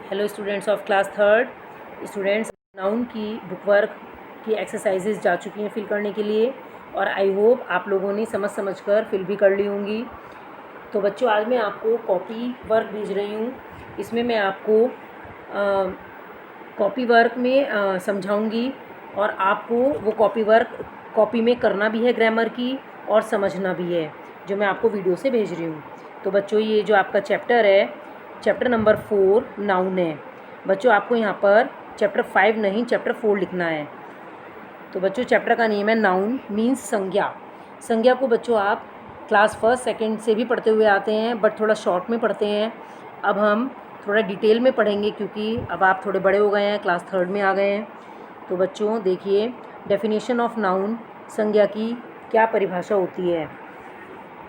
Hello students of class third. Students, noun की book work की exercises जा चुकी हैं फिल करने के लिए, और आई होप आप लोगों ने समझ कर फिल भी कर ली होंगी। तो बच्चों, आज मैं आपको कॉपी वर्क भेज रही हूँ। इसमें मैं आपको कॉपी वर्क में समझाऊंगी, और आपको वो कॉपी वर्क कॉपी में करना भी है, ग्रामर की, और समझना भी है, जो मैं आपको वीडियो से भेज रही हूँ। तो बच्चों, ये जो आपका चैप्टर है, चैप्टर नंबर 4 नाउन है। बच्चों, आपको यहाँ पर चैप्टर 5 नहीं, चैप्टर 4 लिखना है। तो बच्चों, चैप्टर का नेम है नाउन मीन्स संज्ञा। संज्ञा को बच्चों आप क्लास फर्स्ट सेकंड से भी पढ़ते हुए आते हैं, बट थोड़ा शॉर्ट में पढ़ते हैं। अब हम थोड़ा डिटेल में पढ़ेंगे, क्योंकि अब आप थोड़े बड़े हो गए हैं, क्लास थर्ड में आ गए हैं। तो बच्चों देखिए, डेफिनेशन ऑफ नाउन, संज्ञा की क्या परिभाषा होती है।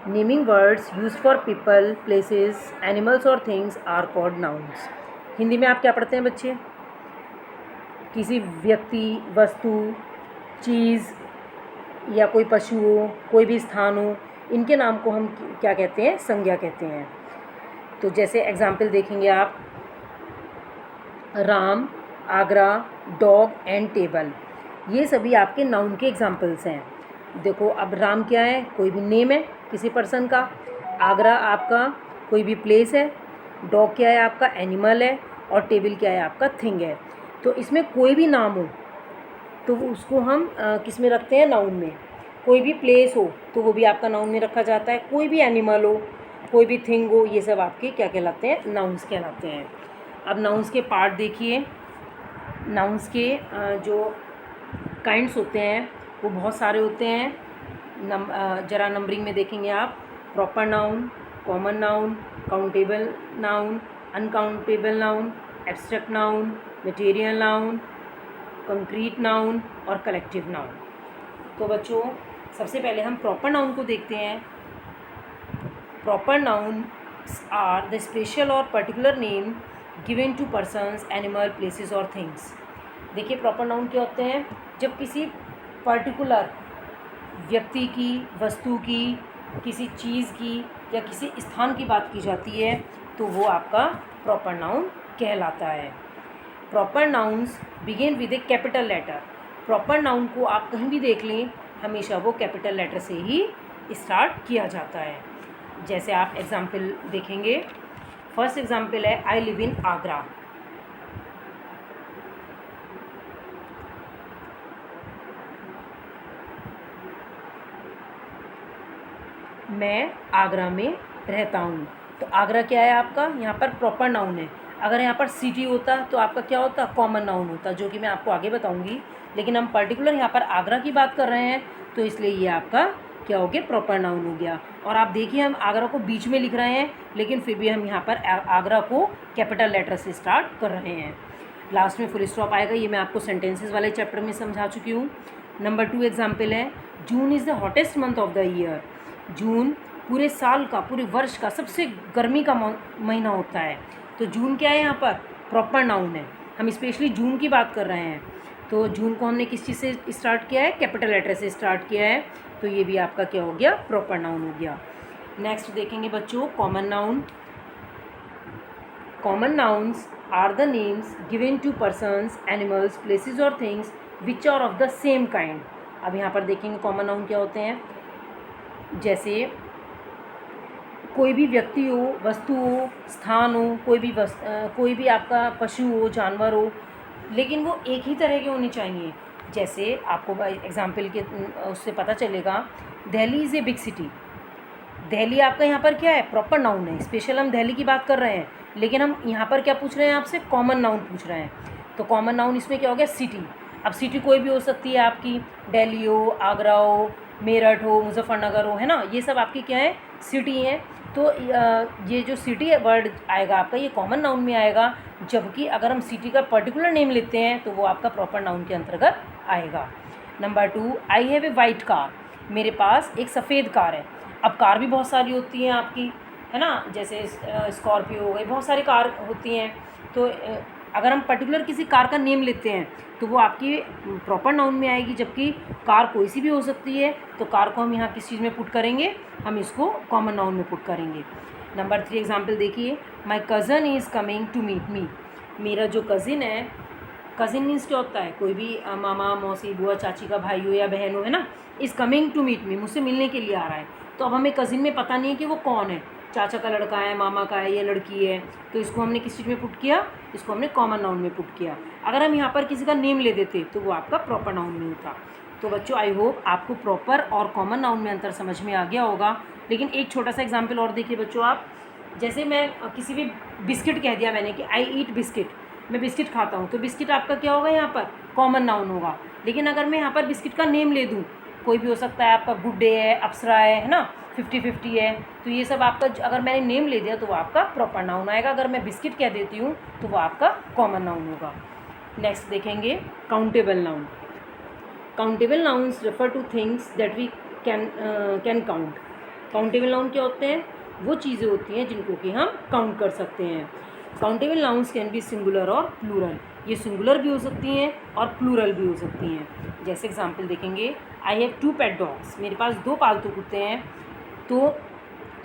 Naming words use for people, places, animals और things are called nouns. Hindi में आप क्या पढ़ते हैं बच्चे? किसी व्यक्ति, वस्तु, चीज़ या कोई पशु हो, कोई भी स्थान हो, इनके नाम को हम क्या कहते हैं? संज्ञा कहते हैं। तो जैसे एग्जाम्पल देखेंगे आप, Ram, Agra, dog and table, ये सभी आपके नाउन के एग्जाम्पल्स हैं। देखो, अब राम क्या है? कोई भी नेम है किसी पर्सन का। आगरा आपका कोई भी प्लेस है। डॉग क्या है? आपका एनिमल है। और टेबल क्या है? आपका थिंग है। तो इसमें कोई भी नाम हो तो उसको हम किस में रखते हैं? नाउन में। कोई भी प्लेस हो तो वो भी आपका नाउन में रखा जाता है। कोई भी एनिमल हो, कोई भी थिंग हो, ये सब आपके क्या कहलाते हैं? नाउन्स कहलाते हैं। अब नाउन्स के पार्ट देखिए। नाउन्स के जो काइंड्स होते हैं वो बहुत सारे होते हैं। जरा नंबरिंग में देखेंगे आप। Proper noun, common noun, countable noun, uncountable noun, abstract noun, material noun, concrete noun और कलेक्टिव नाउन। तो बच्चों, सबसे पहले हम प्रॉपर नाउन को देखते हैं। Proper nouns are the special और particular name given to persons, animal, places और थिंग्स। देखिए, प्रॉपर नाउन क्या होते हैं? जब किसी पर्टिकुलर व्यक्ति की, वस्तु की, किसी चीज़ की या किसी स्थान की बात की जाती है तो वो आपका प्रॉपर नाउन कहलाता है। Proper nouns begin with a capital letter. Proper noun को आप कहीं भी देख लें, हमेशा वो कैपिटल लेटर से ही स्टार्ट किया जाता है। जैसे आप एग्जाम्पल देखेंगे। फर्स्ट एग्जाम्पल है, आई लिव इन आगरा। मैं आगरा में रहता हूँ। तो आगरा क्या है आपका? यहाँ पर प्रॉपर नाउन है। अगर यहाँ पर सिटी होता तो आपका क्या होता? कॉमन नाउन होता, जो कि मैं आपको आगे बताऊँगी। लेकिन हम पर्टिकुलर यहाँ पर आगरा की बात कर रहे हैं, तो इसलिए ये आपका क्या हो गया? प्रॉपर नाउन हो गया। और आप देखिए, हम आगरा को बीच में लिख रहे हैं, लेकिन फिर भी हम यहाँ पर आगरा को कैपिटल लेटर से स्टार्ट कर रहे हैं। लास्ट में फुल स्टॉप आएगा। ये मैं आपको सेंटेंसेस वाले चैप्टर में समझा चुकी हूँ। नंबर 2 एग्जाम्पल है, June is the hottest month of the year. June पूरे साल का, पूरे वर्ष का सबसे गर्मी का महीना होता है। तो जून क्या है? यहाँ पर प्रॉपर नाउन है। हम स्पेशली जून की बात कर रहे हैं। तो जून को हमने किस चीज़ से स्टार्ट किया है? कैपिटल लेटर से स्टार्ट किया है। तो ये भी आपका क्या हो गया? प्रॉपर नाउन हो गया। नेक्स्ट देखेंगे बच्चों, common noun. Common nouns are the names given to persons, animals, places और things which are of the same kind. अब यहाँ पर देखेंगे कॉमन नाउन क्या होते हैं। जैसे कोई भी व्यक्ति हो, वस्तु हो, स्थान हो, कोई भी आपका पशु हो, जानवर हो, लेकिन वो एक ही तरह के होने चाहिए। जैसे आपको एग्जाम्पल के उससे पता चलेगा, Delhi is a big city. Delhi आपका यहाँ पर क्या है? प्रॉपर नाउन है। स्पेशल हम दिल्ली की बात कर रहे हैं, लेकिन हम यहाँ पर क्या पूछ रहे हैं आपसे? कॉमन नाउन पूछ रहे हैं। तो कॉमन नाउन इसमें क्या हो गया? सिटी। अब सिटी कोई भी हो सकती है आपकी, दिल्ली हो, आगरा हो, मेरठ हो, मुजफ्फरनगर हो, है ना? ये सब आपकी क्या है? सिटी हैं। तो ये जो सिटी वर्ड आएगा आपका, ये कॉमन नाउन में आएगा। जबकि अगर हम सिटी का पर्टिकुलर नेम लेते हैं तो वो आपका प्रॉपर नाउन के अंतर्गत आएगा। Number 2, I have A white car. मेरे पास एक सफ़ेद कार है। अब कार भी बहुत सारी होती हैं आपकी, है ना? जैसे स्कॉर्पियो हो गई, बहुत सारी कार होती हैं। तो अगर हम पर्टिकुलर किसी कार का नेम लेते हैं तो वो आपकी प्रॉपर नाउन में आएगी। जबकि कार कोई सी भी हो सकती है, तो कार को हम यहाँ किस चीज़ में पुट करेंगे? हम इसको कॉमन नाउन में पुट करेंगे। नंबर 3 एग्जाम्पल देखिए, my cousin is coming to meet me. मेरा जो कज़िन है, कज़िन मीन्स क्या होता है, कोई भी मामा मौसी बुआ चाची का भाई हो या बहन हो, है ना, is coming to meet me, मुझसे मिलने के लिए आ रहा है। तो अब हमें कज़िन में पता नहीं है कि वो कौन है, चाचा का लड़का है, मामा का है, या लड़की है, तो इसको हमने किस चीज़ में पुट किया, इसको हमने कॉमन नाउन में पुट किया। अगर हम यहाँ पर किसी का नेम ले देते तो वो आपका प्रॉपर नाउन में होता। तो बच्चों आई होप आपको प्रॉपर और कॉमन नाउन में अंतर समझ में आ गया होगा। लेकिन एक छोटा सा एग्जाम्पल और देखिए बच्चों आप, जैसे मैं किसी भी बिस्किट कह दिया मैंने कि आई ईट बिस्किट, मैं बिस्किट खाता हूँ, तो बिस्किट आपका क्या होगा, यहाँ पर कॉमन नाउन होगा। लेकिन अगर मैं यहाँ पर बिस्किट का नेम ले दूँ, कोई भी हो सकता है, आपका गुड डे है, अप्सरा है ना, 50-50 है, तो ये सब आपका अगर मैंने नेम ले दिया तो वो आपका प्रॉपर नाउन आएगा। अगर मैं बिस्किट कह देती हूँ तो वो आपका कॉमन नाउन होगा। नेक्स्ट देखेंगे countable noun. Countable nouns refer to things that we can count. Countable noun क्या होते हैं, वो चीज़ें होती हैं जिनको कि हम काउंट कर सकते हैं। Countable nouns can be singular और प्लूरल, ये सिंगुलर भी हो सकती हैं और प्लूरल भी हो सकती हैं। जैसे एग्जांपल देखेंगे, आई हैव 2 पेट डॉग्स, मेरे पास 2 पालतू कुत्ते हैं। तो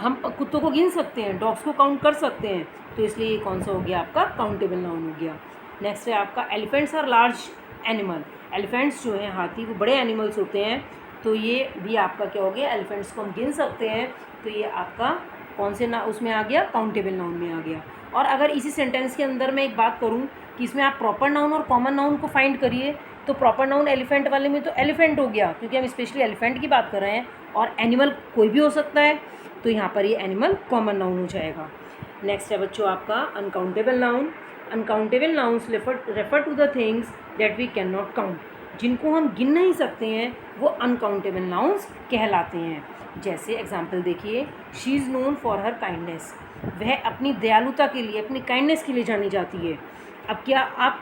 हम कुत्तों को गिन सकते हैं, डॉग्स को काउंट कर सकते हैं, तो इसलिए ये कौन सा हो गया आपका काउंटेबल नाउन हो गया। नेक्स्ट है आपका elephants are large animal. Elephants जो हैं, हाथी, वो बड़े एनिमल्स होते हैं, तो ये भी आपका क्या हो गया, एलिफेंट्स को हम गिन सकते हैं, तो ये आपका कौन से ना उसमें आ गया, काउंटेबल नाउन में आ गया। और अगर इसी सेंटेंस के अंदर मैं एक बात करूँ कि इसमें आप प्रॉपर नाउन और कॉमन नाउन को फाइंड करिए, तो प्रॉपर नाउन एलिफेंट वाले में तो एलिफेंट हो गया, क्योंकि हम स्पेशली एलिफेंट की बात कर रहे हैं, और एनिमल कोई भी हो सकता है, तो यहाँ पर ये एनिमल कॉमन नाउन हो जाएगा। नेक्स्ट है बच्चों आपका uncountable noun. Uncountable nouns refer to the things that we can not count, जिनको हम गिन नहीं सकते हैं वो अनकाउंटेबल नाउन्स कहलाते हैं। जैसे एग्जाम्पल देखिए, she is known for her kindness, वह अपनी दयालुता के लिए, अपनी काइंडनेस के लिए जानी जाती है। अब क्या आप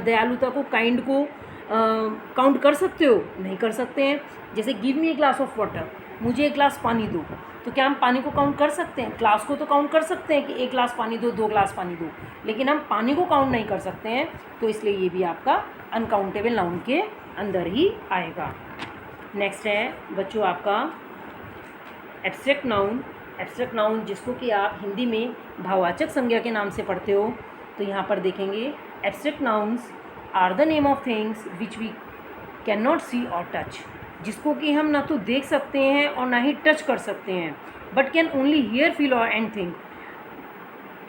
दयालुता को, काइंड को काउंट कर सकते हो? नहीं कर सकते हैं। जैसे give me a glass of water, मुझे एक गिलास पानी दो, तो क्या हम पानी को काउंट कर सकते हैं? ग्लास को तो काउंट कर सकते हैं कि 1 गिलास पानी दो, 2 गिलास पानी दो, लेकिन हम पानी को काउंट नहीं कर सकते हैं, तो इसलिए ये भी आपका अनकाउंटेबल नाउन के अंदर ही आएगा। नेक्स्ट है बच्चों आपका एब्स्ट्रैक्ट नाउन। एब्स्ट्रैक्ट नाउन जिसको कि आप हिंदी में भाववाचक संज्ञा के नाम से पढ़ते हो, तो यहाँ पर देखेंगे, abstract nouns are the name of things which we can not see और टच, जिसको कि हम ना तो देख सकते हैं और ना ही टच कर सकते हैं, but can only here, feel और एंड थिंक,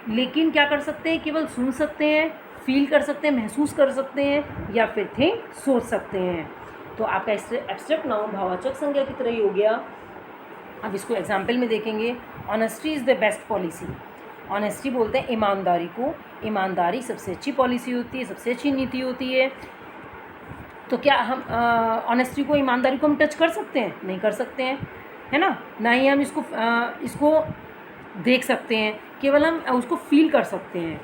लेकिन क्या कर सकते हैं, केवल सुन सकते हैं, फील कर सकते हैं, महसूस कर सकते हैं, या फिर थिंक, सोच सकते हैं। तो आपका एब्स्ट्रैक्ट नाउन भाववाचक संज्ञा की तरह ही हो गया। अब इसको एग्जाम्पल में देखेंगे, honesty is the best policy. Honesty बोलते हैं ईमानदारी को, ईमानदारी सबसे अच्छी पॉलिसी होती है, सबसे अच्छी नीति होती है। तो क्या हम ऑनेस्टी को, ईमानदारी को हम टच कर सकते हैं? नहीं कर सकते हैं, है ना, ना ही हम इसको देख सकते हैं, केवल हम उसको फील कर सकते हैं।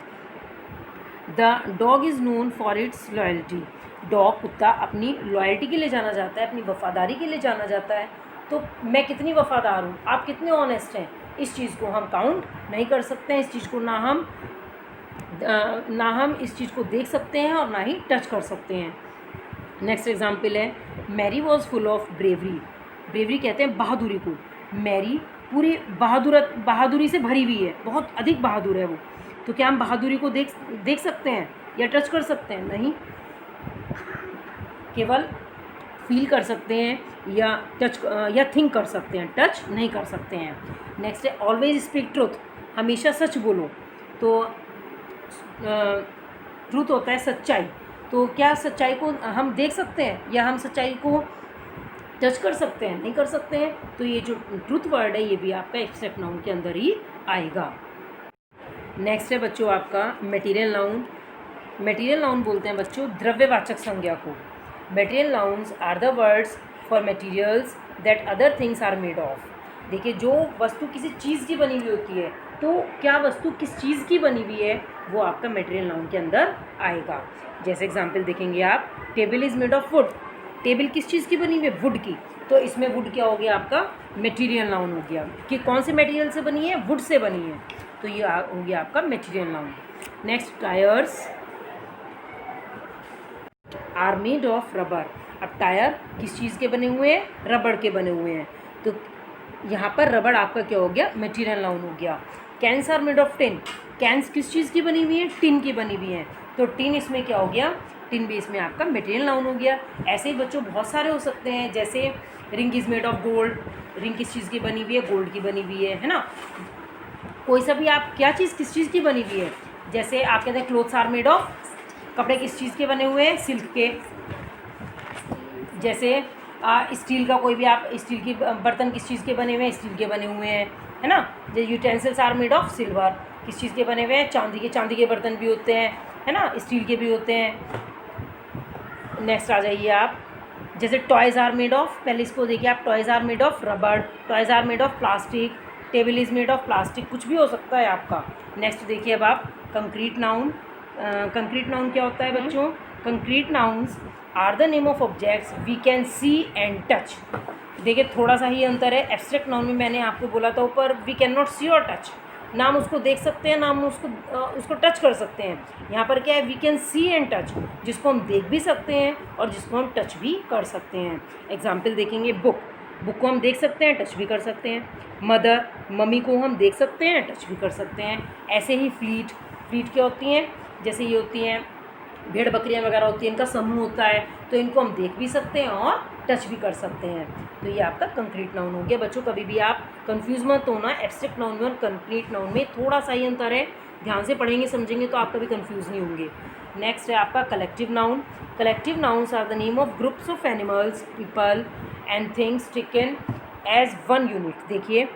The dog is known for its loyalty. Dog, कुत्ता, अपनी लॉयल्टी के लिए जाना जाता है, अपनी वफ़ादारी के लिए जाना जाता है। तो मैं कितनी वफ़ादार हूँ, आप कितने ऑनेस्ट हैं, इस चीज़ को हम काउंट नहीं कर सकते हैं, इस चीज़ को ना हम इस चीज़ को देख सकते हैं और ना ही टच कर सकते हैं। नेक्स्ट एग्जाम्पल है, Mary was full of bravery. Bravery कहते हैं बहादुरी को। मैरी पूरी बहादुरी से भरी हुई है, बहुत अधिक बहादुर है वो। तो क्या हम बहादुरी को देख सकते हैं या टच कर सकते हैं? नहीं, केवल फील कर सकते हैं या टच या थिंक कर सकते हैं, टच नहीं कर सकते हैं। नेक्स्ट है ऑलवेज स्पीक ट्रूथ, हमेशा सच बोलो। तो ट्रूथ होता है सच्चाई, तो क्या सच्चाई को हम देख सकते हैं या हम सच्चाई को टच कर सकते हैं? नहीं कर सकते हैं। तो ये जो ट्रूथ वर्ड है ये भी आपका एब्स्ट्रैक्ट नाउन के अंदर ही आएगा। नेक्स्ट है बच्चों आपका मटेरियल नाउन। मटेरियल नाउन बोलते हैं बच्चों द्रव्यवाचक संज्ञा को। Material nouns are the words for materials that other things are made of. देखिए, जो वस्तु किसी चीज़ की बनी हुई होती है, तो क्या वस्तु किस चीज़ की बनी हुई है वो आपका मटेरियल नाउन के अंदर आएगा। जैसे एग्जांपल देखेंगे आप, table is made of would. Table किस चीज़ की बनी हुई है? वुड की। तो इसमें वुड क्या हो गया आपका? मटेरियल नाउन हो गया कि कौन से मटेरियल से बनी है? वुड से बनी है, तो ये हो गया आपका material noun. Next, tyres are made of rubber. अब टायर किस चीज़ के बने हुए हैं? रबड़ के बने हुए हैं। तो यहाँ पर रबड़ आपका क्या हो गया? मटेरियल नाउन हो गया। Cans are made of tin. Cans किस चीज़ की बनी हुई है? टिन की बनी हुई है। तो टिन इसमें क्या हो गया? टिन भी इसमें आपका मटेरियल नाउन हो गया। ऐसे ही बच्चों बहुत सारे हो सकते हैं, जैसे ring is made of gold, ring किस चीज़ की बनी हुई है? गोल्ड की बनी हुई है ना। कोई सा भी आप क्या चीज़ किस चीज़ की बनी हुई है? जैसे आप कहते हैं क्लोथ्स आर मेड ऑफ, कपड़े किस चीज़ के बने हुए हैं? सिल्क के। जैसे स्टील का कोई भी आप स्टील की बर्तन किस चीज़ के बने हुए हैं? स्टील के बने हुए हैं, है ना। जैसे utensils are made of silver, किस चीज़ के बने हुए हैं? चांदी के बर्तन भी होते हैं, है ना, स्टील के भी होते हैं। नेक्स्ट आ जाइए आप, जैसे टॉयज़ आर मेड ऑफ, पहले इसको देखिए आप, toys are made of rubber, toys are made of plastic, table is made of plastic, कुछ भी हो सकता है आपका। नेक्स्ट देखिए अब आप कंक्रीट नाउन। कंक्रीट नाउन क्या होता है बच्चों? Concrete nouns are the name of objects we can see and touch. देखिए थोड़ा सा ही अंतर है। एब्स्ट्रैक्ट नाउन में मैंने आपको बोला था ऊपर, वी कैन नॉट सी और टच, नाम उसको देख सकते हैं, नाम उसको टच कर सकते हैं। यहाँ पर क्या है? We can see and touch, जिसको हम देख भी सकते हैं और जिसको हम टच भी कर सकते हैं। एग्जाम्पल देखेंगे, बुक, बुक को हम देख सकते हैं, टच भी कर सकते हैं। मदर, मम्मी को हम देख सकते हैं, टच भी कर सकते हैं। ऐसे ही फ्लीट, फ्लीट क्या होती हैं? जैसे ये होती हैं भेड़ बकरियाँ वगैरह होती हैं, इनका समूह होता है, तो इनको हम देख भी सकते हैं और टच भी कर सकते हैं। तो ये आपका कंक्रीट नाउन हो गया। बच्चों कभी भी आप कंफ्यूज मत होना, एब्स्ट्रैक्ट नाउन में और कंक्रीट नाउन में थोड़ा सा ही अंतर है। ध्यान से पढ़ेंगे समझेंगे तो आप कभी कंफ्यूज नहीं होंगे। नेक्स्ट है आपका collective noun. Collective nouns are the name of groups of animals, people and things taken as one unit. देखिए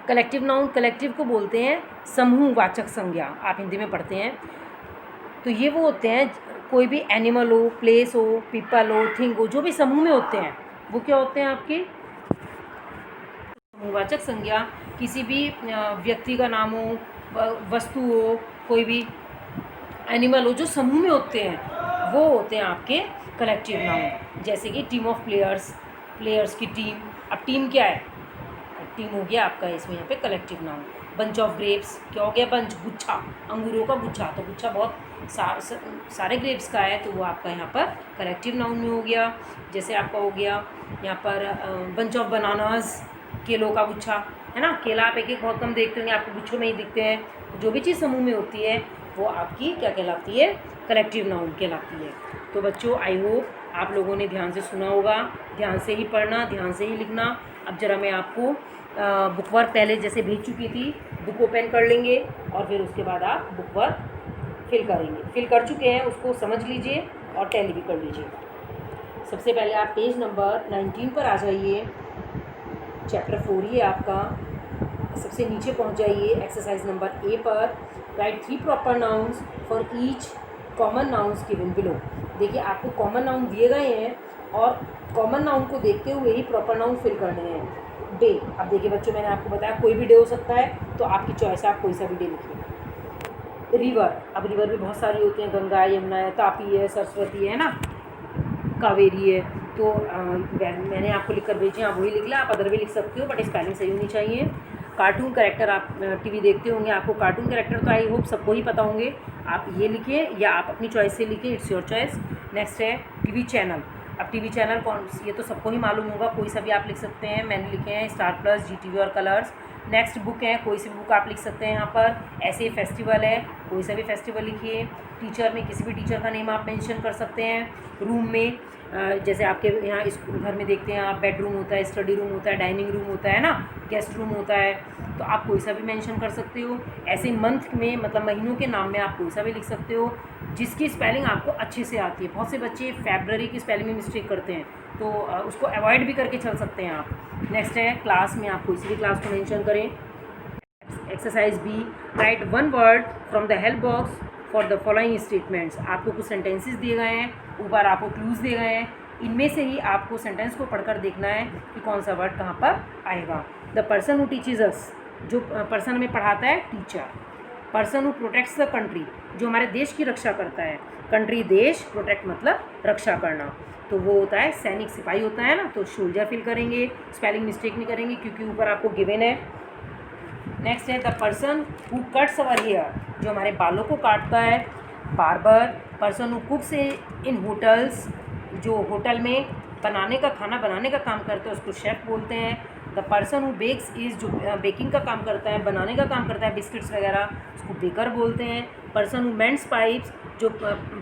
कलेक्टिव नाउन, कलेक्टिव को बोलते हैं समूहवाचक संज्ञा, आप हिंदी में पढ़ते हैं। तो ये वो होते हैं, कोई भी एनिमल हो, प्लेस हो, पीपल हो, थिंग हो, जो भी समूह में होते हैं वो क्या होते हैं? आपके समूहवाचक संज्ञा। किसी भी व्यक्ति का नाम हो, वस्तु हो, कोई भी एनिमल हो, जो समूह में होते हैं वो होते हैं आपके कलेक्टिव नाउन। जैसे कि टीम ऑफ प्लेयर्स, प्लेयर्स की टीम। अब टीम क्या है? टीम हो गया आपका इसमें यहाँ पे collective noun. Bunch of grapes क्या हो गया? बंच, गुच्छा, अंगूरों का गुच्छा। तो गुच्छा बहुत सारे ग्रेप्स का है, तो वो आपका यहाँ पर कलेक्टिव नाउन में हो गया। जैसे आपका हो गया यहाँ पर बंच ऑफ बनानास, केलों का गुच्छा, है ना। केला आप एक एक बहुत कम देखते होंगे, आपको गुच्छों में ही दिखते हैं। जो भी चीज़ समूह में होती है वो आपकी क्या कहलाती है? कलेक्टिव नाउन कहलाती है। तो बच्चों आई होप आप लोगों ने ध्यान से सुना होगा, ध्यान से ही पढ़ना, ध्यान से ही लिखना। अब ज़रा मैं आपको बुक वर्क पहले जैसे भेज चुकी थी, बुक ओपन कर लेंगे और फिर उसके बाद आप बुक वर्क फिल करेंगे। फिल कर चुके हैं उसको समझ लीजिए और टैली भी कर लीजिए। सबसे पहले आप पेज नंबर 19 पर आ जाइए, चैप्टर 4 ही है आपका। सबसे नीचे पहुंच जाइए, एक्सरसाइज नंबर ए पर। Right 3 proper nouns for each common nouns given below. देखिए आपको कॉमन नाउन दिए गए हैं और कॉमन नाउन को देखते हुए ही प्रॉपर नाउन फिल करने हैं। डे, अब देखिए बच्चों मैंने आपको बताया कोई भी डे हो सकता है, तो आपकी चॉइस है, आप कोई सा भी डे लिखिए। रिवर, अब रिवर भी बहुत सारी होती हैं, गंगा है, यमुना है, तापी है, सरस्वती है ना, कावेरी है। तो मैंने आपको लिख कर भेजी, आप वही लिख लें, आप अदर भी लिख सकते हो, बट स्पेलिंग सही होनी चाहिए। कार्टून कैरेक्टर, आप टीवी देखते होंगे, आपको कार्टून कैरेक्टर तो आई होप सबको ही पता होंगे, आप ये लिखिए या आप अपनी चॉइस से लिखिए, इट्स योर चॉइस। नेक्स्ट है टीवी चैनल। अब टीवी चैनल कौन, ये तो सबको ही मालूम होगा, कोई सा भी आप लिख सकते हैं। मैंने लिखे हैं स्टार प्लस, जीटीवी और कलर्स। नेक्स्ट बुक है, कोई सी बुक आप लिख सकते हैं यहाँ पर। ऐसे फेस्टिवल है, कोई सा भी फेस्टिवल लिखिए। टीचर में किसी भी टीचर का नेम आप मेंशन कर सकते हैं। रूम में जैसे आपके यहाँ इस घर में देखते हैं आप, बेडरूम होता है, स्टडी रूम होता है, डाइनिंग रूम होता है ना, गेस्ट रूम होता है, तो आप कोई सा भी मेंशन कर सकते हो। ऐसे मंथ में मतलब महीनों के नाम में आप कोई सा भी लिख सकते हो जिसकी स्पेलिंग आपको अच्छे से आती है। बहुत से बच्चे फेब्रवरी की स्पेलिंग में मिस्टेक करते हैं, तो उसको अवॉइड भी करके चल सकते हैं आप। नेक्स्ट है क्लास में, आप कोई सी भी क्लास को मेंशन करें। Exercise B, write 1 word from the help box for the following statements. आपको कुछ सेंटेंसेस दिए गए हैं, ऊपर आपको क्लूज दिए गए हैं, इनमें से ही आपको सेंटेंस को पढ़कर देखना है कि कौन सा वर्ड कहाँ पर आएगा। द पर्सन हु टीचेज अस, जो पर्सन हमें पढ़ाता है, teacher. Person who protects the country, जो हमारे देश की रक्षा करता है। कंट्री देश, प्रोटेक्ट मतलब रक्षा करना, तो वो होता है सैनिक, सिपाही होता है ना, तो सोल्जर फिल करेंगे, स्पेलिंग मिस्टेक नहीं करेंगे क्योंकि ऊपर आपको गिवन है। नेक्स्ट है the person who cuts our hair, जो हमारे बालों को काटता है, barber. Person who cooks in hotels, जो होटल में बनाने का, खाना बनाने का काम करते हैं, उसको शेफ़ बोलते हैं। The person who bakes is, जो बेकिंग का काम करता है, बनाने का काम करता है बिस्किट्स वगैरह, उसको बेकर बोलते हैं। पर्सन हु मेंट्स पाइप्स, जो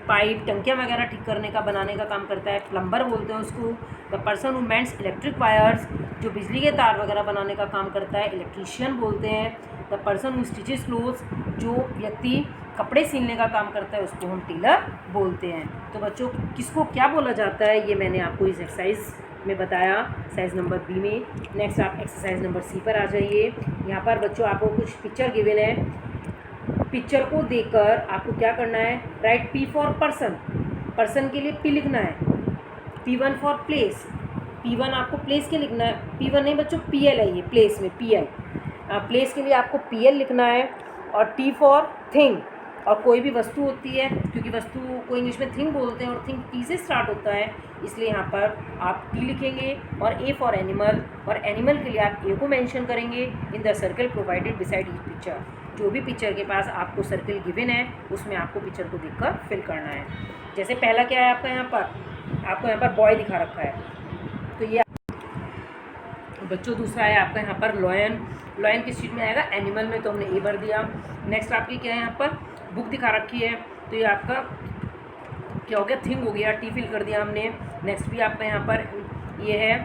पाइप टंकियाँ वगैरह ठीक करने का बनाने का काम करता है, प्लम्बर बोलते हैं उसको। The person who mends electric wires, जो बिजली के तार वगैरह बनाने का काम करता है, इलेक्ट्रीशियन बोलते हैं। The person who stitches clothes, जो व्यक्ति कपड़े सिलने का काम करता है, उसको हम टेलर बोलते हैं। तो बच्चों किसको क्या बोला जाता है ये मैंने आपको इस एक्सरसाइज में बताया, एक्सरसाइज नंबर बी में। नेक्स्ट आप एक्सरसाइज नंबर सी पर आ जाइए। यहाँ पर बच्चों आपको कुछ पिक्चर गिवन है। पिक्चर को देखकर आपको क्या करना है, right P for person, person के लिए पी लिखना है। P1 फॉर प्लेस, P1 आपको प्लेस के लिखना है, P1 नहीं बच्चों PL है ये, प्लेस में PI, प्लेस के लिए आपको PL लिखना है। और T फॉर थिंग, और कोई भी वस्तु होती है, क्योंकि वस्तु को इंग्लिश में थिंग बोलते हैं और थिंग T से स्टार्ट होता है, इसलिए यहाँ पर आप T लिखेंगे। और A फॉर एनिमल, और एनिमल के लिए आप A को मेंशन करेंगे in the circle provided beside each picture. जो भी पिक्चर के पास आपको सर्कल गिवन है उसमें आपको पिक्चर को देखकर फिल करना है। जैसे पहला क्या है आपका, यहाँ पर आपको यहाँ पर बॉय दिखा रखा है, तो ये बच्चों दूसरा है आपका यहाँ पर लॉयन। लॉयन किस चीज़ में आएगा, एनिमल में, तो हमने ए भर दिया। नेक्स्ट आपकी क्या है, यहाँ पर बुक दिखा रखी है, तो ये आपका क्या हो गया, थिंग हो गया, टी फिल कर दिया हमने। नेक्स्ट भी आपका यहाँ पर ये है,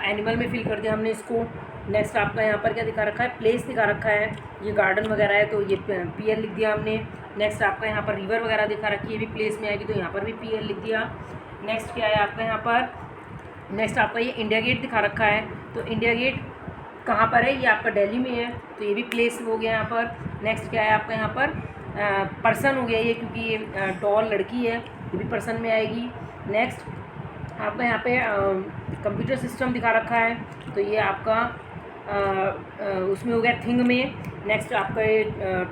एनिमल में फिल कर दिया हमने इसको। नेक्स्ट आपका यहाँ पर क्या दिखा रखा है, प्लेस दिखा रखा है, ये गार्डन वगैरह है, तो ये PL लिख दिया हमने। नेक्स्ट आपका यहाँ पर रिवर वगैरह दिखा रखी है, ये भी प्लेस में आएगी, तो यहाँ पर भी PL लिख दिया। नेक्स्ट क्या है आपका यहाँ पर, नेक्स्ट आपका ये इंडिया गेट दिखा रखा है, तो इंडिया गेट कहाँ पर है, ये आपका दिल्ली में है, तो ये भी प्लेस हो गया यहाँ पर। नेक्स्ट क्या है आपका यहाँ पर, पर्सन हो गया ये, क्योंकि ये डॉल लड़की है, ये भी पर्सन में आएगी। नेक्स्ट आपका यहाँ पे कंप्यूटर सिस्टम दिखा रखा है, तो ये आपका उसमें हो गया थिंग में। नेक्स्ट आपका ये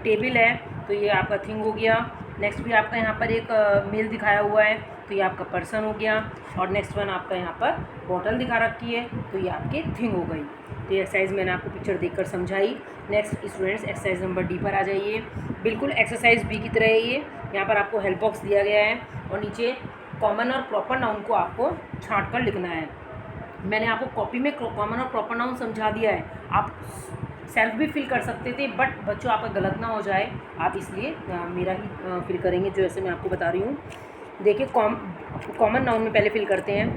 टेबल है, तो ये आपका थिंग हो गया। नेक्स्ट भी आपका यहाँ पर एक मेल दिखाया हुआ है, तो ये आपका पर्सन हो गया। और नेक्स्ट वन आपका यहाँ पर बॉटल दिखा रखी है, तो ये आपकी थिंग हो गई। तो ये एक्सरसाइज मैंने आपको पिक्चर देखकर समझाई। Next students exercise number D पर आ जाइए। बिल्कुल एक्सरसाइज बी की तरह है ये, यहाँ पर आपको हेल्प बॉक्स दिया गया है और नीचे कॉमन और प्रॉपर नाउन को आपको छाँट कर लिखना है। मैंने आपको कॉपी में कॉमन और प्रॉपर नाउन समझा दिया है, आप सेल्फ भी फिल कर सकते थे, बट बच्चों आपका गलत ना हो जाए, आप इसलिए मेरा ही फिल करेंगे जो ऐसे मैं आपको बता रही हूँ। देखिए कॉमन नाउन में पहले फिल करते हैं,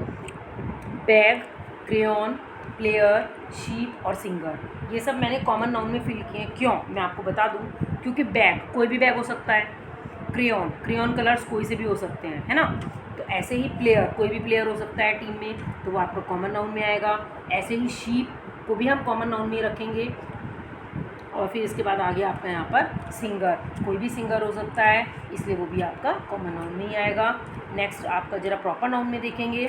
बैग, क्रेयॉन, प्लेयर, शीप और सिंगर। ये सब मैंने कॉमन नाउन में फिल किए हैं। क्यों, मैं आपको बता दूं, क्योंकि बैग कोई भी बैग हो सकता है, क्रेयॉन कलर्स कोई से भी हो सकते हैं, है ना। तो ऐसे ही प्लेयर, कोई भी प्लेयर हो सकता है टीम में, तो वो आपका कॉमन नाउन में आएगा। ऐसे ही शीप को भी हम कॉमन नाउन में रखेंगे। और फिर इसके बाद आगे आपका यहाँ पर सिंगर, कोई भी सिंगर हो सकता है, इसलिए वो भी आपका कॉमन नाउन में ही आएगा। नेक्स्ट आपका ज़रा प्रॉपर नाउन में देखेंगे,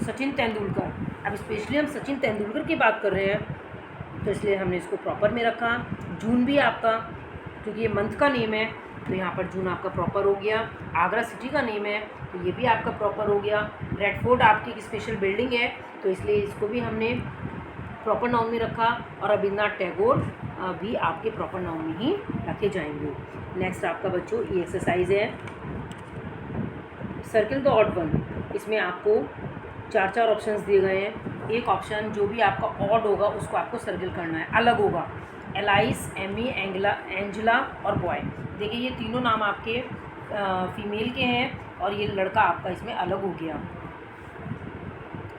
सचिन तेंदुलकर। अब स्पेशली हम सचिन तेंदुलकर की बात कर रहे हैं, तो इसलिए हमने इसको प्रॉपर में रखा। जून भी आपका, क्योंकि ये मंथ का नेम है, तो यहाँ पर जून आपका प्रॉपर हो गया। आगरा सिटी का नेम है, तो ये भी आपका प्रॉपर हो गया। रेड फोर्ट आपकी एक स्पेशल बिल्डिंग है, तो इसलिए इसको भी हमने प्रॉपर नाउन में रखा। और रविंद्रनाथ टैगोर भी आपके प्रॉपर नाउन में ही रखे जाएंगे। नेक्स्ट आपका बच्चों ये एक्सरसाइज है, सर्किल द ऑड वन। इसमें आपको 4 ऑप्शंस दिए गए हैं। एक ऑप्शन जो भी आपका ऑड होगा उसको आपको सर्किल करना है, अलग होगा। एलाइस, एमी, एंजला और बॉय। देखिए ये तीनों नाम आपके फीमेल के हैं और ये लड़का आपका इसमें अलग हो गया।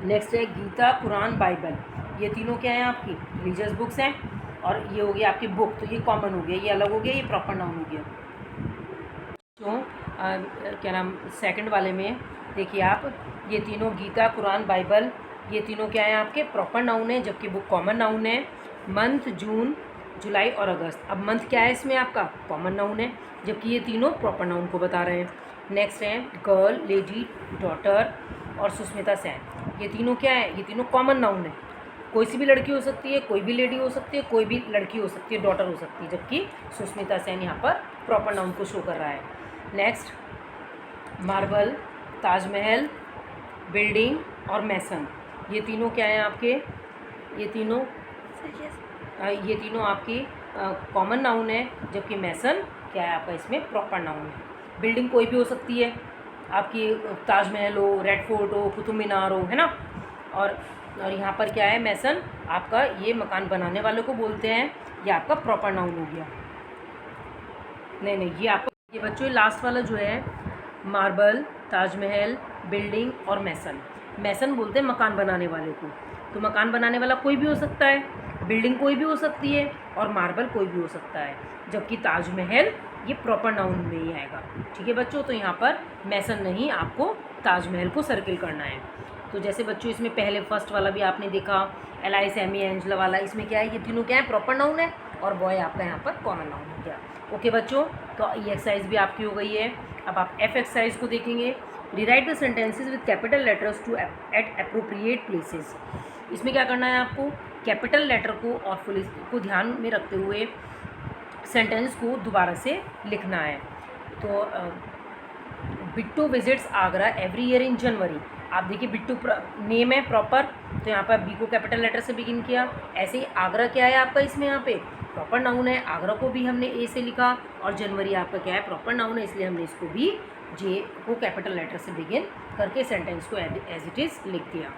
नेक्स्ट है गीता, कुरान, बाइबल। ये तीनों क्या हैं आपकी रिलीजियस बुक्स हैं, और ये हो गया आपकी बुक, तो ये कॉमन हो गया, ये अलग हो गया, ये प्रॉपर नाउन हो गया। तो क्या नाम सेकंड वाले में देखिए आप, ये तीनों गीता, कुरान, बाइबल, ये तीनों क्या हैं आपके प्रॉपर नाउन है, जबकि बुक कॉमन नाउन है। मंथ जून, जुलाई और अगस्त। अब मंथ क्या है इसमें आपका कॉमन नाउन है, जबकि ये तीनों प्रॉपर नाउन को बता रहे हैं। नेक्स्ट है गर्ल, लेडी, डॉटर और सुष्मिता सेन। ये तीनों क्या है, ये तीनों कॉमन नाउन है। कोई सी भी लड़की हो सकती है, कोई भी लेडी हो सकती है, कोई भी लड़की हो सकती है, डॉटर हो सकती है, जबकि सुष्मिता सेन यहाँ पर प्रॉपर नाउन को शो कर रहा है। नेक्स्ट मार्बल, ताजमहल, बिल्डिंग और मैसन। ये तीनों क्या हैं आपके, ये तीनों आपकी कॉमन नाउन है, जबकि मैसन क्या है आपका इसमें प्रॉपर नाउन है। बिल्डिंग कोई भी हो सकती है, आपकी ताजमहल हो, रेड फोर्ट हो, कुतुब मीनार हो, है ना। और और यहाँ पर क्या है, मैसन आपका ये मकान बनाने वालों को बोलते हैं, ये आपका प्रॉपर नाउन हो गया। नहीं ये आपका, ये बच्चों लास्ट वाला जो है मार्बल, ताजमहल, बिल्डिंग और मैसन। मैसन बोलते हैं मकान बनाने वाले को, तो मकान बनाने वाला कोई भी हो सकता है, बिल्डिंग कोई भी हो सकती है और मार्बल कोई भी हो सकता है, जबकि ताजमहल ये प्रॉपर नाउन में ही आएगा। ठीक है बच्चों, तो यहाँ पर मैसन नहीं, आपको ताजमहल को सर्किल करना है। तो जैसे बच्चों इसमें पहले फर्स्ट वाला भी आपने देखा, एलाई, सैमी, एंजला वाला, इसमें क्या है, ये तीनों क्या है, प्रॉपर नाउन है और बॉय आपका यहाँ पर कॉमन नाउन हो गया। ओके बच्चों, तो ये एक्सरसाइज भी आपकी हो गई है। अब आप एफ एक्सरसाइज को देखेंगे। Rewrite the sentences with capital letters to at appropriate places. इसमें क्या करना है, आपको कैपिटल लेटर को और फुल को ध्यान में रखते हुए सेंटेंस को दोबारा से लिखना है। तो Bittu visits Agra every year in January. आप देखिए बिट्टू नेम है प्रॉपर, तो यहाँ पर बी को कैपिटल लेटर से बिगिन किया। ऐसे ही आगरा क्या है आपका, इसमें यहाँ पे प्रॉपर नाउन है, आगरा को भी हमने ए से लिखा, और जनवरी आपका क्या है, प्रॉपर नाउन है, इसलिए हमने इसको भी जे को कैपिटल लेटर से बिगिन करके सेंटेंस को एज इट इज़ लिख दिया।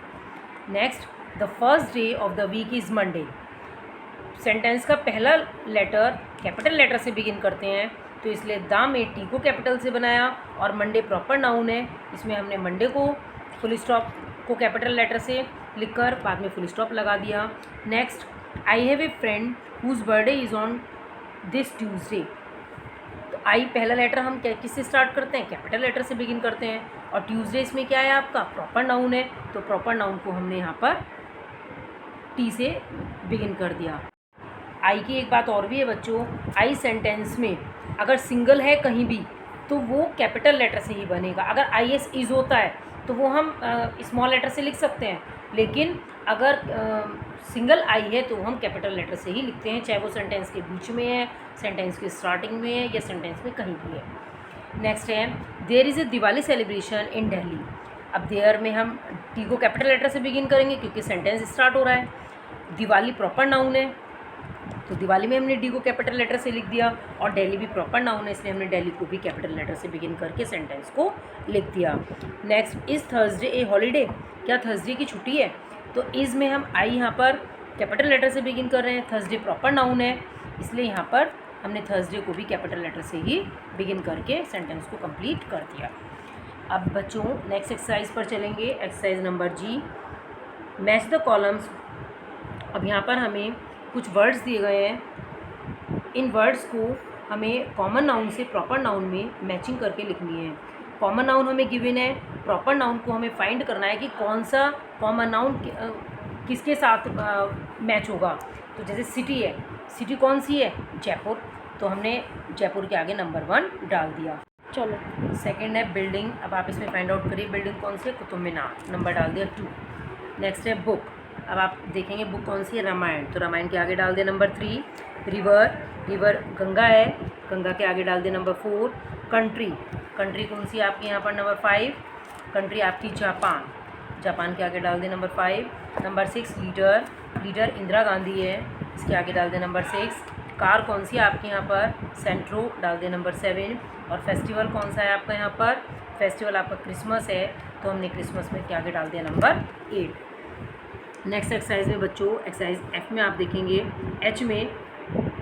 Next, the first day of the week is Monday. Sentence का पहला लेटर कैपिटल लेटर से बिगिन करते हैं, तो इसलिए द में टी को कैपिटल से बनाया, और मंडे प्रॉपर नाउन है, इसमें हमने मंडे को फुल स्टॉप को कैपिटल लेटर से लिखकर बाद में फुल स्टॉप लगा दिया। Next, I have a friend whose birthday is on this Tuesday. तो आई पहला लेटर हम किससे स्टार्ट करते हैं, कैपिटल लेटर से बिगिन करते हैं, और ट्यूसडे इसमें क्या है आपका, प्रॉपर नाउन है, तो प्रॉपर नाउन को हमने यहाँ पर टी से बिगिन कर दिया। आई की एक बात और भी है बच्चों, आई सेंटेंस में अगर सिंगल है कहीं भी तो वो कैपिटल लेटर से ही बनेगा। अगर आई एस इज़ होता है तो वो हम स्मॉल लेटर से लिख सकते हैं, लेकिन अगर सिंगल आई है तो हम कैपिटल लेटर से ही लिखते हैं, चाहे वो सेंटेंस के बीच में है, सेंटेंस के स्टार्टिंग में है, या सेंटेंस में कहीं भी है। नेक्स्ट है, there is a Diwali celebration in Delhi. अब देयर में हम टी को कैपिटल लेटर से बिगिन करेंगे क्योंकि सेंटेंस स्टार्ट हो रहा है। दिवाली प्रॉपर नाउन है, तो दिवाली में हमने डी को कैपिटल लेटर से लिख दिया, और दिल्ली भी प्रॉपर नाउन है, इसलिए हमने दिल्ली को भी कैपिटल लेटर से बिगिन करके सेंटेंस को लिख दिया। Next, is Thursday A holiday. क्या थर्सडे की छुट्टी है, तो इज़ में हम आई यहाँ पर कैपिटल लेटर से बिगिन कर रहे हैं, थर्सडे प्रॉपर नाउन है, इसलिए यहाँ पर हमने थर्सडे को भी कैपिटल लेटर से ही बिगिन करके सेंटेंस को कंप्लीट कर दिया। अब बच्चों नेक्स्ट एक्सरसाइज पर चलेंगे, exercise number G, match the columns. अब यहाँ पर हमें कुछ वर्ड्स दिए गए हैं, इन वर्ड्स को हमें कॉमन नाउन से प्रॉपर नाउन में मैचिंग करके लिखनी है। कॉमन नाउन हमें गिवन है, प्रॉपर नाउन को हमें फाइंड करना है कि कौन सा कॉमन नाउन किसके साथ मैच होगा। तो जैसे सिटी है, सिटी कौन सी है, जयपुर, तो हमने जयपुर के आगे नंबर 1 डाल दिया। चलो सेकंड है बिल्डिंग। अब आप इसमें फाइंड आउट करिए बिल्डिंग कौन सी है, कुतुब मीनार, नंबर डाल दिया 2। नेक्स्ट है बुक। अब आप देखेंगे बुक कौन सी है, रामायण, तो रामायण के आगे डाल दिया नंबर 3। रिवर, रिवर गंगा है, गंगा के आगे डाल दिया नंबर 4। कंट्री, कंट्री कौन सी है आपके यहाँ पर नंबर 5, कंट्री आपकी जापान, जापान के आगे डाल दिया number 5। Number 6 leader, leader Indira Gandhi है, इसके आगे डाल दिया नंबर 6। कार कौन सी है आपके यहाँ पर, सेंट्रो, डाल दिया नंबर 7। और फेस्टिवल कौन सा है आपका यहाँ पर, फेस्टिवल आपका क्रिसमस है, तो हमने क्रिसमस में के आगे डाल दिया नंबर 8। नेक्स्ट एक्सरसाइज में बच्चों एक्सरसाइज एफ में आप देखेंगे, एच में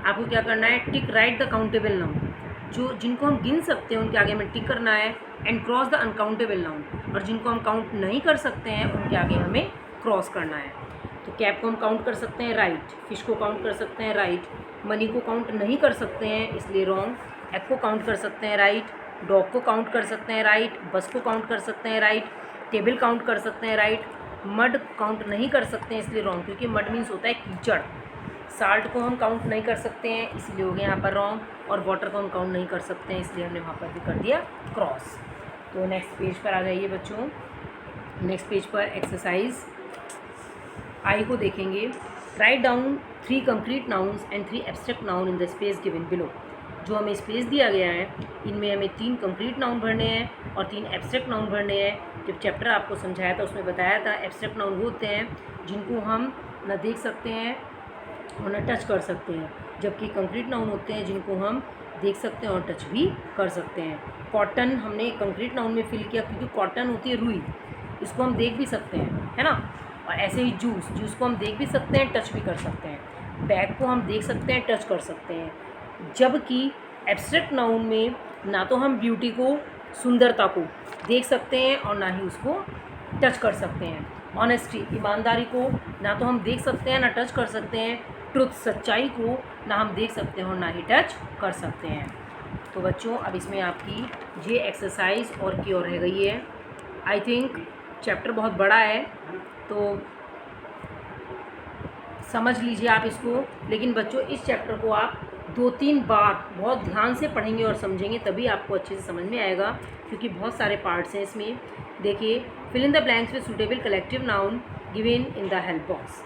आपको क्या करना है, टिक राइट द काउंटेबल नाउन। जो जिनको हम गिन सकते हैं उनके आगे हमें टिक करना है, and cross the uncountable noun, और जिनको हम काउंट नहीं कर सकते हैं उनके आगे हमें क्रॉस करना है। तो कैप को हम काउंट कर सकते हैं, राइट, फिश को काउंट कर सकते हैं, राइट, मनी को काउंट नहीं कर सकते हैं इसलिए रॉन्ग, एग को काउंट कर सकते हैं, राइट, डॉग को काउंट कर सकते हैं, राइट, बस को काउंट कर सकते हैं, राइट, टेबल काउंट कर सकते हैं, राइट, मड काउंट नहीं कर सकते हैं इसलिए रॉन्ग, क्योंकि मड मीन्स होता है कीचड़। साल्ट को हम काउंट नहीं कर सकते हैं इसलिए हो गया यहाँ पर रॉन्ग, और वाटर को हम काउंट नहीं कर सकते हैं इसलिए हमने वहाँ पर भी कर दिया क्रॉस। तो नेक्स्ट पेज पर आ जाइए बच्चों। नेक्स्ट पेज पर एक्सरसाइज आई को देखेंगे, write down 3 concrete nouns and 3 abstract noun in the space given below. जो हमें स्पेस दिया गया है इनमें हमें 3 कंक्रीट नाउन भरने हैं और 3 एब्स्ट्रैक्ट नाउन भरने हैं। जब चैप्टर आपको समझाया था उसमें बताया था एब्स्ट्रैक्ट नाउन वो होते हैं जिनको हम न देख सकते हैं और न टच कर सकते हैं, जबकि कंक्रीट नाउन होते हैं जिनको हम देख सकते हैं और टच भी कर सकते हैं। कॉटन हमने कंक्रीट नाउन में फिल किया क्योंकि कॉटन होती है रुई, इसको हम देख भी सकते हैं, है ना। और ऐसे ही जूस, जूस को हम देख भी सकते हैं, टच भी कर सकते हैं। बैग को हम देख सकते हैं, टच कर सकते हैं। जबकि एब्स्ट्रैक्ट नाउन में ना तो हम ब्यूटी को, सुंदरता को देख सकते हैं और ना ही उसको टच कर सकते हैं। ऑनेस्टी, ईमानदारी को ना तो हम देख सकते हैं ना टच कर सकते हैं। ट्रुथ, सच्चाई को ना हम देख सकते हैं और ना ही टच कर सकते हैं। तो बच्चों अब इसमें आपकी ये एक्सरसाइज और की और रह गई है। आई थिंक चैप्टर बहुत बड़ा है तो समझ लीजिए आप इसको, लेकिन बच्चों इस चैप्टर को आप 2-3 बार बहुत ध्यान से पढ़ेंगे और समझेंगे तभी आपको अच्छे से समझ में आएगा, क्योंकि बहुत सारे पार्ट्स हैं इसमें। देखिए, fill in the blanks with suitable collective noun given in the help box.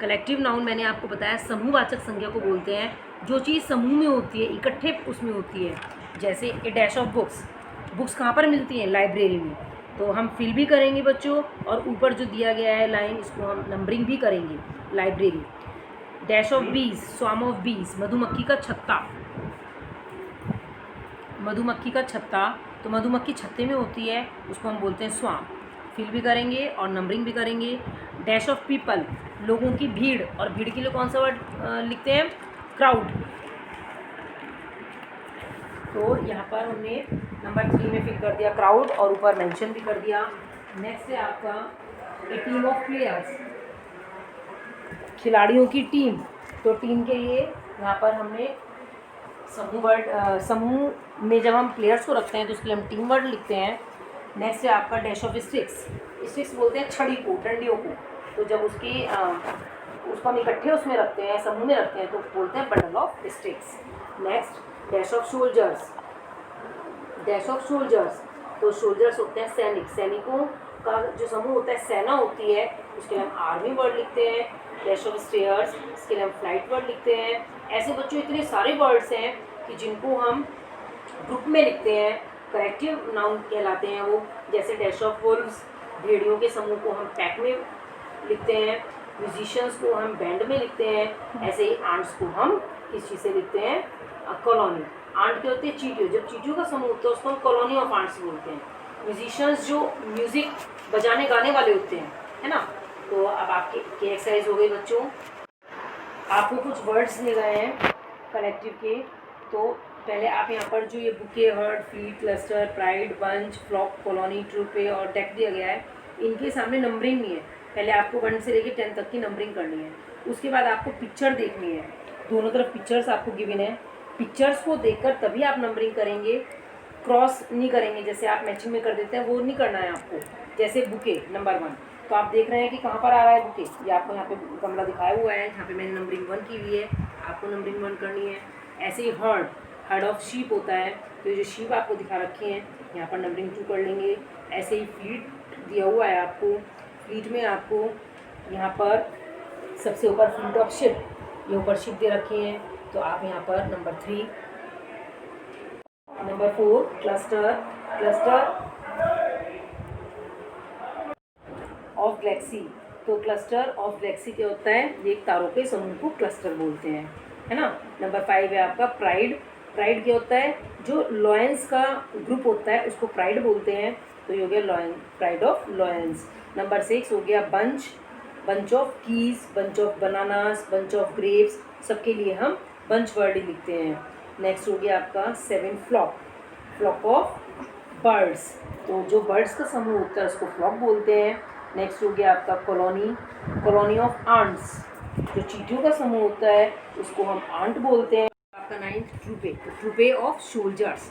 Collective noun मैंने आपको बताया समूहवाचक संज्ञा को बोलते हैं, जो चीज़ समूह में होती है, इकट्ठे उसमें होती है। जैसे ए डैश ऑफ बुक्स, बुक्स कहाँ पर मिलती हैं? लाइब्रेरी में। तो हम फिल भी करेंगे बच्चों, और ऊपर जो दिया गया है लाइन, इसको हम नंबरिंग भी करेंगे, लाइब्रेरी। डैश ऑफ बीज, स्वाम ऑफ बीज, मधुमक्खी का छत्ता, मधुमक्खी का छत्ता, तो मधुमक्खी छत्ते में होती है, उसको हम बोलते हैं स्वाम। फिल भी करेंगे और नंबरिंग भी करेंगे। डैश ऑफ पीपल, लोगों की भीड़, और भीड़ के लिए कौन सा वर्ड लिखते हैं? क्राउड। तो यहाँ पर हमने नंबर 3 में फिल कर दिया क्राउड, और ऊपर मेंशन भी कर दिया। नेक्स्ट है आपका ए टीम ऑफ प्लेयर्स, खिलाड़ियों की टीम। तो टीम के लिए यहाँ पर हमने समूह में जब हम प्लेयर्स को रखते हैं तो उसके लिए हम टीम वर्ड लिखते हैं। नेक्स्ट है आपका डैश ऑफ स्टिक्स, स्टिक्स बोलते हैं छड़ी को, डंडियों को। तो जब उसको हम इकट्ठे उसमें रखते हैं, समूह में रखते हैं, तो बोलते हैं bundle of sticks. Next dash of soldiers, dash of soldiers, तो सोल्जर्स होते हैं सैनिक, सैनिकों का जो समूह होता है, सेना होती है, उसके लिए हम आर्मी वर्ड लिखते हैं। डैश ऑफ स्टेयर्स, इसके लिए हम फ्लाइट वर्ड लिखते हैं। ऐसे बच्चों इतने सारे वर्ड्स हैं कि जिनको हम ग्रुप में लिखते हैं, करेक्टिव नाउन कहलाते हैं वो। जैसे डैश ऑफ वुल्व्स, भेड़ियों के समूह को हम पैक में लिखते हैं। म्यूजिशियंस को हम बैंड में लिखते हैं। ऐसे ही आंट्स को हम किस चीज़ से लिखते हैं? कॉलोनी। आंट के होते हैं चीटियों, जब चीटियों का समूह होता है उसको हम कॉलोनी ऑफ आंट्स बोलते हैं। म्यूजिशियंस जो म्यूज़िक बजाने गाने वाले होते हैं, है ना। तो अब आपकी एक्सरसाइज हो गई बच्चों। आपको कुछ वर्ड्स दिए गए हैं कलेक्टिव के, तो पहले आप यहाँ पर जो ये bouquet, herd, fleet, cluster, pride, bunch, flock, colony, troupe और डेक दिया गया है, इनके सामने नंबरिंग नहीं है। पहले आपको 1 से लेकर 10 तक की नंबरिंग करनी है। उसके बाद आपको पिक्चर देखनी है, दोनों तरफ पिक्चर्स आपको गिवन है। पिक्चर्स को देखकर तभी आप नंबरिंग करेंगे, क्रॉस नहीं करेंगे जैसे आप मैचिंग में कर देते हैं, वो नहीं करना है आपको। जैसे बुके नंबर 1, तो आप देख रहे हैं कि कहाँ पर आ रहा है बुके, ये आपको यहाँ पे गमला दिखाया हुआ है, यहाँ पे मैंने नंबरिंग 1 की हुई है, आपको नंबरिंग 1 करनी है। ऐसे he heard, heard of sheep होता है, तो ये जो शीप आपको दिखा रखी हैं यहाँ पर नंबरिंग 2 कर लेंगे। ऐसे ही फ्लीट दिया हुआ है आपको, फ्लीट में आपको यहाँ पर सबसे ऊपर फ्लीट ऑफ शिप, ये ऊपर शिप दे रखी हैं, तो आप यहाँ पर number 3। Number 4 cluster, cluster of Galaxy, तो क्लस्टर ऑफ गैलेक्सी क्या होता है? ये एक तारों के समूह को क्लस्टर बोलते हैं, है ना। नंबर 5 है आपका प्राइड, प्राइड क्या होता है? जो लॉयंस का ग्रुप होता है उसको प्राइड बोलते हैं, तो ये हो गया lion, pride of lions. Number 6 हो गया bunch, bunch of keys, bunch of bananas, bunch of grapes, सबके लिए हम बंच वर्ड ही लिखते हैं। नेक्स्ट हो गया आपका 7 फ्लॉक, फ्लॉक ऑफ बर्ड्स, तो जो बर्ड्स का समूह होता है उसको फ्लॉक बोलते हैं। नेक्स्ट हो गया आपका कॉलोनी, कॉलोनी ऑफ आंट्स, जो चींटियों का समूह होता है उसको हम आंट बोलते हैं। आपका 9th ट्रूपे, ट्रूपे ऑफ सोल्जर्स,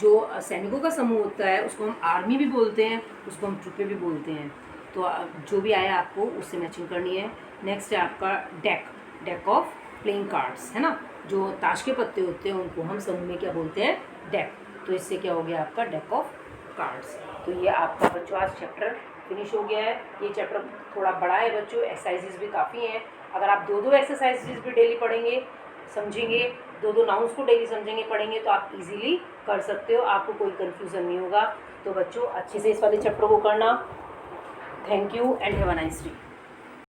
जो सैनिकों का समूह होता है उसको हम आर्मी भी बोलते हैं, उसको हम ट्रूपे भी बोलते हैं। तो जो भी आया आपको उससे मैचिंग करनी है। नेक्स्ट है आपका deck, deck of playing cards, है ना, जो ताश के पत्ते होते हैं उनको हम समूह में क्या बोलते हैं? डेक। तो इससे क्या हो गया आपका? Deck of cards. तो ये आपका बच्चों आज चैप्टर फिनिश हो गया है। ये चैप्टर थोड़ा बड़ा है बच्चों, एक्सरसाइजेज भी काफ़ी हैं। अगर आप 2-2 एक्सरसाइजेज भी डेली पढ़ेंगे, समझेंगे, 2-2 नाउन्स को डेली समझेंगे, पढ़ेंगे, तो आप इजीली कर सकते हो, आपको कोई कन्फ्यूज़न नहीं होगा। तो बच्चों अच्छे से इस वाले चैप्टर को करना। Thank you and have a nice day.